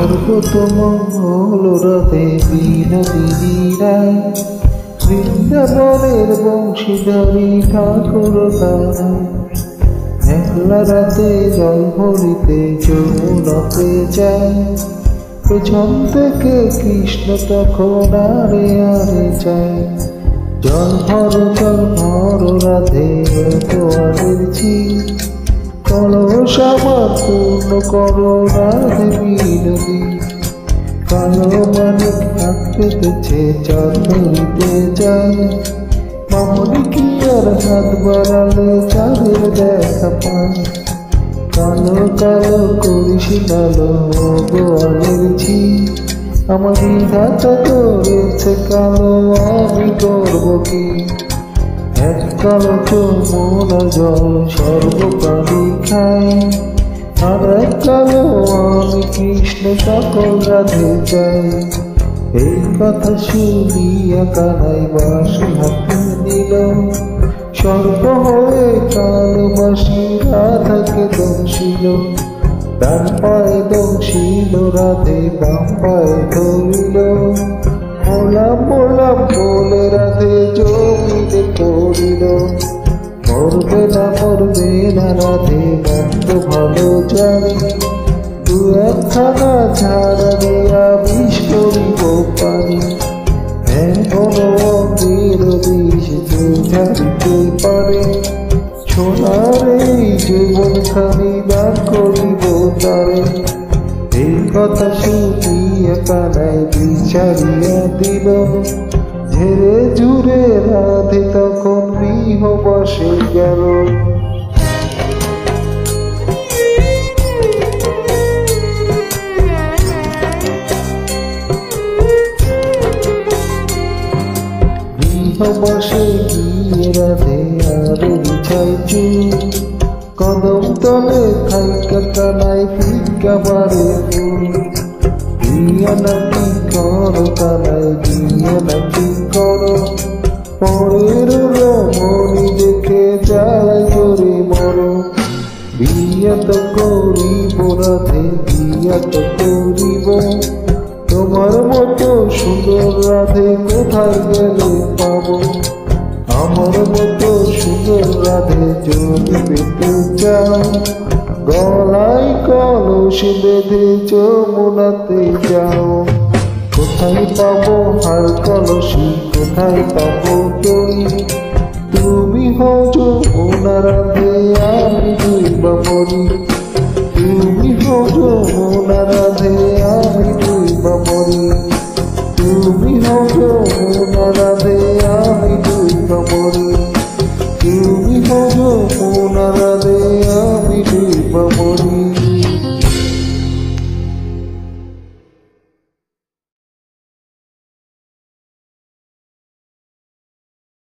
সর্বতমঙ্গল রাধে বিনোদিনী রায়, বৃন্দাবনের বংশীধরী ঠাকুর তারা। মেঘলা রাতে জল ভরিতে যমুনাতে যায়, পেছন থেকে কৃষ্ণ তখন আরে আরে যায়। জল ভর রাধে তোয়ারের ঝি, কলস আমার পূর্ণ করো রাধে বিনোদী। কালো মানিক হাত পেতেছে চাঁদ ধরিতে যায়, মামনি কি আর হাত বাড়ালে চাঁদের দেখা পায়। কালো কালো করিস কালো গোয়ালের ঝি, আমার বিধাতা করেছে কালো, আমি করব কি। এক কালো যমুনা জল সর্বপ্রাণী খাই, আর এক কালো আমি কৃষ্ণ সকল রাধে চাই। এই কথা শুনিয়া কানাই বাঁশি হাতে নিল, সর্প হয়ে কালো বাঁশি রাধাকে দংশিল। ডান পায়ে দংশিল রাধে, বাম পায়ে ধরিল। মোলাম মোলাম বলে রাধে জমিতে পড়িল। মরবে না রাধে মন্দ ভালো জানি, দু একখানা ঝাড়া দেয়া বিষ করিব পারি। এখনো অঙ্গের বিষ যে ঝাড়িতে পারে, সোনার এই জীবনখানি দান করিব তারে। এই কথা শুনিয়া কানাই বিচারিয়া দিল, ঝেড়ে ঝুড়ে রাধে তখন গৃহবাসে গেল। গৃহবাসে গিয়ে রাধে আরে বিছাই চুল, কদম তলে খাইকা কানাই ফিকা বারে ফুল। বিয়া নাকি করো কানাই বিয়া নাকি করো, পরের রমণী দেখে যায় জোরে মরো। বিয়া তো করিব রাধে বিয়া তো করিব, তোমার মতো সুন্দর রাধে কোথায় গেলে পাবো। আমার মতো সুন্দর রাধে যদি পেতে চাও, গলায় কলস বেঁধে যমুনাতে যাও। কোথায় পাবো হার কলসি, কোথায় পাবো দড়ি, তুমি হও যমুনা রাধে আমি দুই বাবরি। তুমি হও যমুনা